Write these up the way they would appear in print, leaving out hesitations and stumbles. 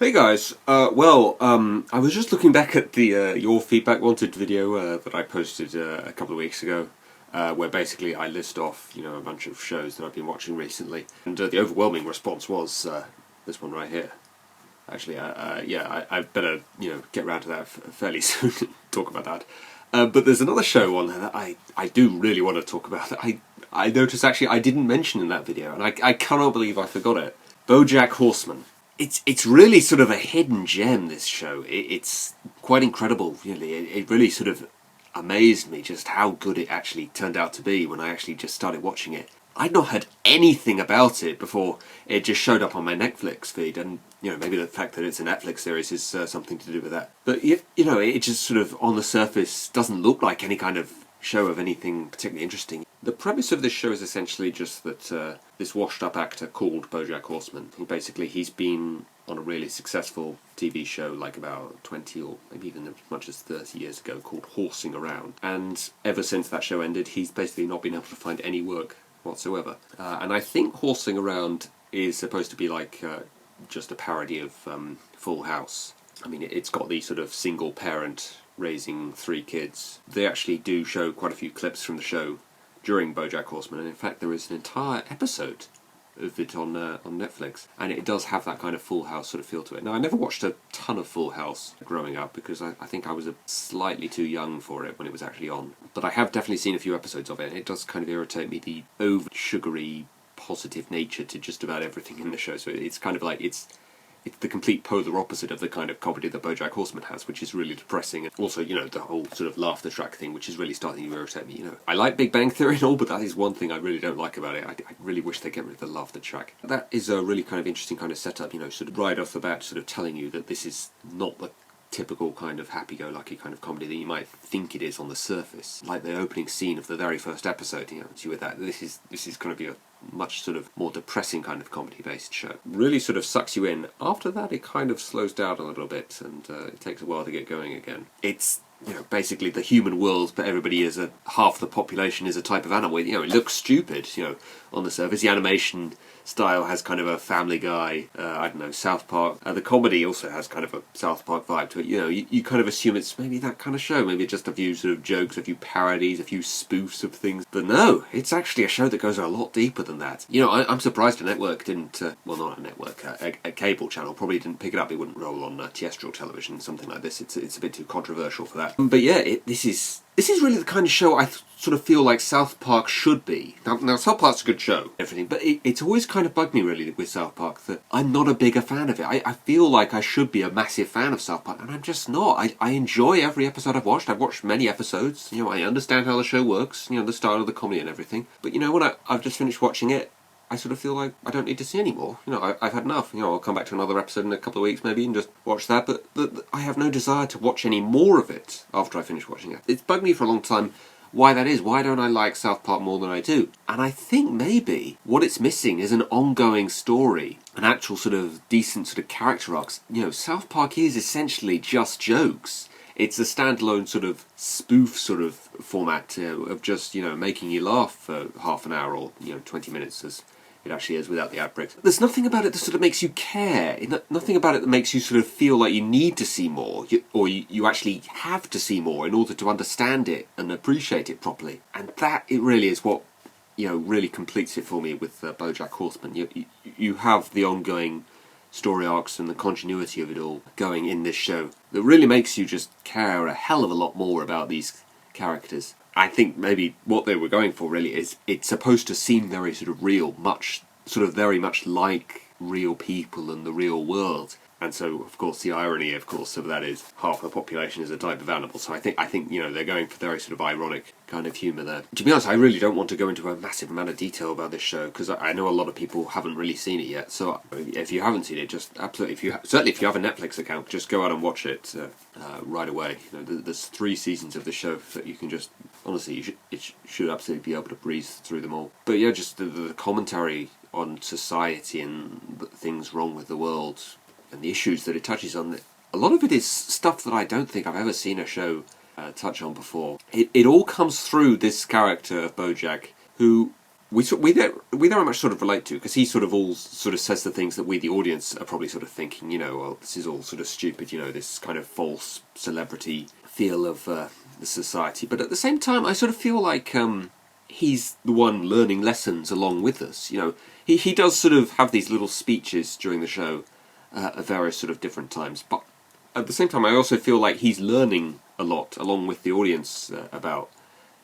Hey guys, I was just looking back at the Your Feedback Wanted video that I posted a couple of weeks ago, where basically I list off, a bunch of shows that I've been watching recently, and the overwhelming response was this one right here. Actually, I better, get around to that fairly soon and talk about that. But there's another show on there that I do really want to talk about that I noticed actually I didn't mention in that video, and I cannot believe I forgot it. BoJack Horseman. It's really sort of a hidden gem, this show. It's quite incredible, really. It really sort of amazed me just how good it actually turned out to be when I actually just started watching it. I'd not heard anything about it before it just showed up on my Netflix feed, and maybe the fact that it's a Netflix series is something to do with that. But it just sort of on the surface doesn't look like any kind of show of anything particularly interesting. The premise of this show is essentially just that this washed-up actor called BoJack Horseman, he's been on a really successful TV show like about 20 or maybe even as much as 30 years ago called Horsing Around. And ever since that show ended, he's basically not been able to find any work whatsoever. And I think Horsing Around is supposed to be like just a parody of Full House. I mean, it's got the sort of single parent raising 3 kids. They actually do show quite a few clips from the show during BoJack Horseman, and in fact there is an entire episode of it on Netflix, and it does have that kind of Full House sort of feel to it. Now, I never watched a ton of Full House growing up because I think I was slightly too young for it when it was actually on, but I have definitely seen a few episodes of it, and it does kind of irritate me, the over-sugary, positive nature to just about everything in the show. So it's kind of like it's the complete polar opposite of the kind of comedy that BoJack Horseman has, which is really depressing. And also, the whole sort of laughter track thing, which is really starting to irritate me. I like Big Bang Theory and all, but that is one thing I really don't like about it. I really wish they'd get rid of the laughter track. That is a really kind of interesting kind of setup, sort of right off the bat, sort of telling you that this is not the typical kind of happy-go-lucky kind of comedy that you might think it is on the surface. Like the opening scene of the very first episode, see with that, this is going to be a much sort of more depressing kind of comedy-based show. Really sort of sucks you in. After that, it kind of slows down a little bit, and it takes a while to get going again. It's basically the human world, but everybody is half the population is a type of animal. It looks stupid, on the surface. The animation style has kind of a Family Guy, South Park. The comedy also has kind of a South Park vibe to it. You kind of assume it's maybe that kind of show, maybe just a few sort of jokes, a few parodies, a few spoofs of things. But no, it's actually a show that goes a lot deeper than that. I'm surprised a network didn't, not a network, a cable channel probably didn't pick it up. It wouldn't roll on terrestrial television, something like this. It's a bit too controversial for that. But yeah, this is really the kind of show I sort of feel like South Park should be. Now South Park's a good show, everything, but it's always kind of bugged me really with South Park that I'm not a bigger fan of it. I feel like I should be a massive fan of South Park, and I'm just not. I enjoy every episode I've watched. I've watched many episodes. I understand how the show works, the style of the comedy and everything. But when I've just finished watching it, I sort of feel like I don't need to see any more. I've had enough. I'll come back to another episode in a couple of weeks maybe and just watch that, but I have no desire to watch any more of it after I finish watching it. It's bugged me for a long time why that is. Why don't I like South Park more than I do? And I think maybe what it's missing is an ongoing story, an actual sort of decent sort of character arcs. South Park is essentially just jokes. It's a standalone sort of spoof sort of format of just, making you laugh for half an hour or, 20 minutes as it actually is without the outbreaks. There's nothing about it that sort of makes you care. Nothing about it that makes you sort of feel like you need to see more, or you actually have to see more in order to understand it and appreciate it properly. And that, it really is what, really completes it for me with BoJack Horseman. You have the ongoing story arcs and the continuity of it all going in this show that really makes you just care a hell of a lot more about these characters. I think maybe what they were going for really is it's supposed to seem very sort of real, very much like real people and the real world. And so, of course, the irony, of that is half the population is a type of animal. So I think they're going for very sort of ironic kind of humour there. To be honest, I really don't want to go into a massive amount of detail about this show because I know a lot of people haven't really seen it yet. So if you haven't seen it, just absolutely, certainly if you have a Netflix account, just go out and watch it right away. There's 3 seasons of the show that you can just, honestly, you should absolutely be able to breeze through them all. But yeah, just the commentary on society and things wrong with the world and the issues that it touches on. A lot of it is stuff that I don't think I've ever seen a show touch on before. It all comes through this character of BoJack, who we very much sort of relate to, because he sort of all sort of says the things that we, the audience, are probably sort of thinking, well, this is all sort of stupid, this kind of false celebrity feel of the society. But at the same time, I sort of feel like he's the one learning lessons along with us. He does sort of have these little speeches during the show at various sort of different times, but at the same time, I also feel like he's learning a lot along with the audience about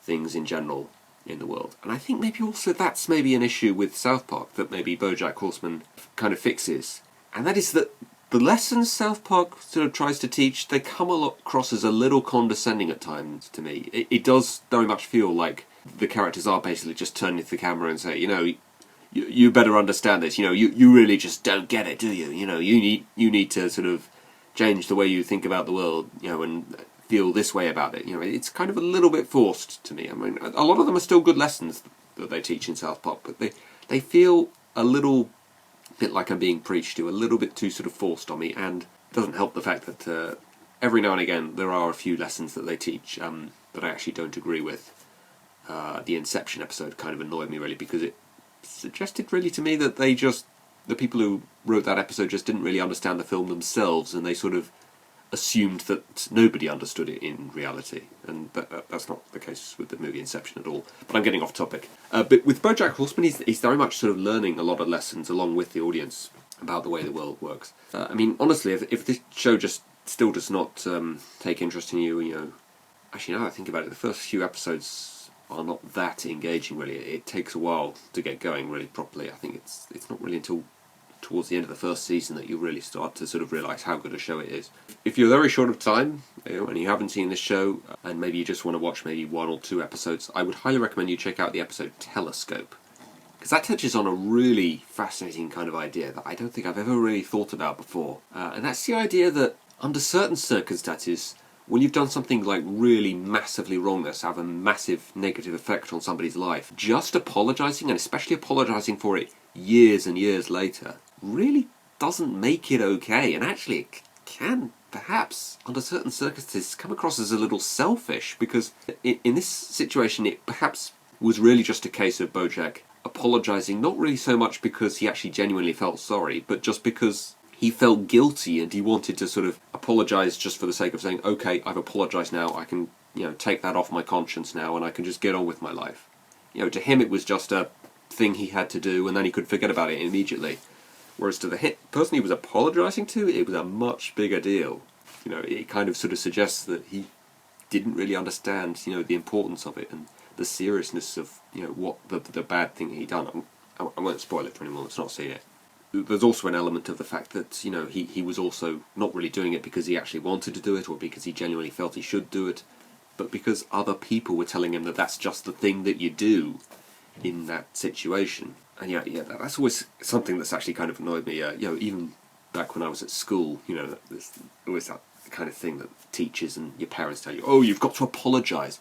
things in general in the world. And I think maybe also that's maybe an issue with South Park that maybe BoJack Horseman kind of fixes. And that is that the lessons South Park sort of tries to teach, they come across as a little condescending at times to me. It does very much feel like the characters are basically just turning to the camera and say, you better understand this. You really just don't get it, do you? You need to sort of change the way you think about the world, and feel this way about it. It's kind of a little bit forced to me. I mean, a lot of them are still good lessons that they teach in South Park, but they feel a little bit like I'm being preached to, a little bit too sort of forced on me, and it doesn't help the fact that every now and again there are a few lessons that they teach that I actually don't agree with. The Inception episode kind of annoyed me really, because it suggested really to me that the people who wrote that episode just didn't really understand the film themselves, and they sort of assumed that nobody understood it in reality, and that's not the case with the movie Inception at all. But I'm getting off topic. But with BoJack Horseman, he's very much sort of learning a lot of lessons along with the audience about the way the world works. I mean, honestly, if this show just still does not take interest in you, actually now that I think about it, the first few episodes are not that engaging really. It takes a while to get going really properly. I think it's not really until towards the end of the first season that you really start to sort of realise how good a show it is. If you're very short of time, and you haven't seen this show, and maybe you just want to watch maybe 1 or 2 episodes, I would highly recommend you check out the episode Telescope, because that touches on a really fascinating kind of idea that I don't think I've ever really thought about before. And that's the idea that under certain circumstances, when you've done something like really massively wrong that's have a massive negative effect on somebody's life, just apologising, and especially apologising for it years and years later, really doesn't make it okay, and actually it can perhaps, under certain circumstances, come across as a little selfish, because in this situation it perhaps was really just a case of BoJack apologising, not really so much because he actually genuinely felt sorry, but just because he felt guilty and he wanted to sort of apologise just for the sake of saying, okay, I've apologised now, I can take that off my conscience now and I can just get on with my life. To him it was just a thing he had to do, and then he could forget about it immediately. Whereas to the person he was apologising to, it was a much bigger deal. It kind of sort of suggests that he didn't really understand, the importance of it and the seriousness of, what the bad thing he'd done. I won't spoil it for anyone that's not seen it. There's also an element of the fact that, he was also not really doing it because he actually wanted to do it or because he genuinely felt he should do it, but because other people were telling him that that's just the thing that you do in that situation. And that's always something that's actually kind of annoyed me. Even back when I was at school, there's always that kind of thing that teachers and your parents tell you, oh, you've got to apologise.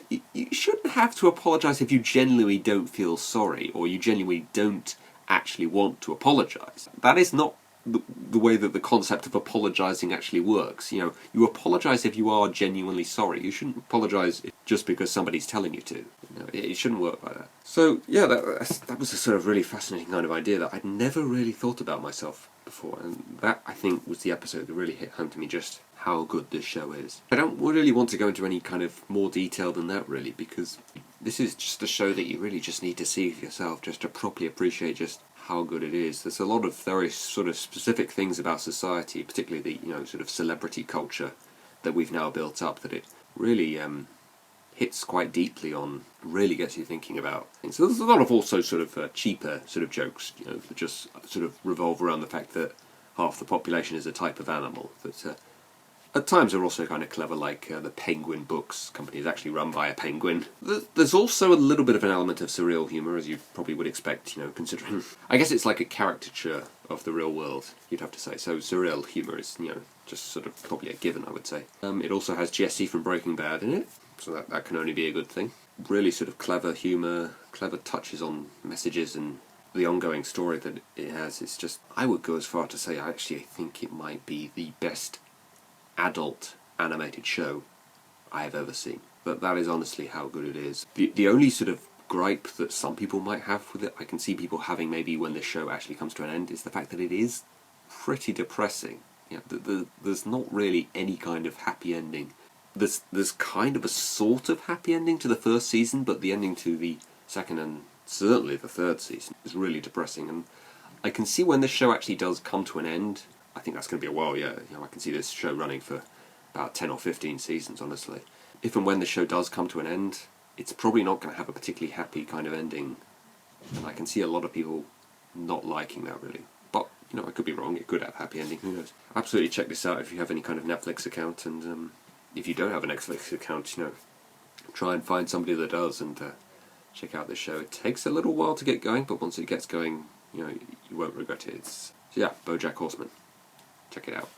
You shouldn't have to apologise if you genuinely don't feel sorry, or you genuinely don't actually want to apologise. That is not the way that the concept of apologising actually works. You apologise if you are genuinely sorry. You shouldn't apologise just because somebody's telling you to. It shouldn't work like that. So that was a sort of really fascinating kind of idea that I'd never really thought about myself before, and that I think was the episode that really hit home to me just how good this show is. I don't really want to go into any kind of more detail than that really, because this is just a show that you really just need to see for yourself just to properly appreciate just how good it is. There's a lot of very sort of specific things about society, particularly the sort of celebrity culture that we've now built up, that it really hits quite deeply on, really gets you thinking about things. So there's a lot of also sort of cheaper sort of jokes, that just sort of revolve around the fact that half the population is a type of animal. That at times are also kind of clever, like the Penguin Books company is actually run by a penguin. There's also a little bit of an element of surreal humour, as you probably would expect, considering... I guess it's like a caricature of the real world, you'd have to say. So surreal humour is, just sort of probably a given, I would say. It also has Jesse from Breaking Bad in it, so that can only be a good thing. Really sort of clever humour, clever touches on messages, and the ongoing story that it has. It's just, I would go as far to say I actually think it might be the best adult animated show I have ever seen. But that is honestly how good it is. The only sort of gripe that some people might have with it, I can see people having maybe when the show actually comes to an end, is the fact that it is pretty depressing. You know, there's not really any kind of happy ending. There's kind of a sort of happy ending to the first season, but the ending to the second and certainly the third season is really depressing. And I can see when this show actually does come to an end, I think that's going to be a while, yeah. You know, I can see this show running for about 10 or 15 seasons, honestly. If and when the show does come to an end, it's probably not going to have a particularly happy kind of ending, and I can see a lot of people not liking that, really. But, you know, I could be wrong, it could have a happy ending, who knows. Absolutely check this out if you have any kind of Netflix account, and if you don't have a Netflix account, you know, try and find somebody that does, and check out this show. It takes a little while to get going, but once it gets going, you know, you won't regret it. So yeah, BoJack Horseman. Check it out.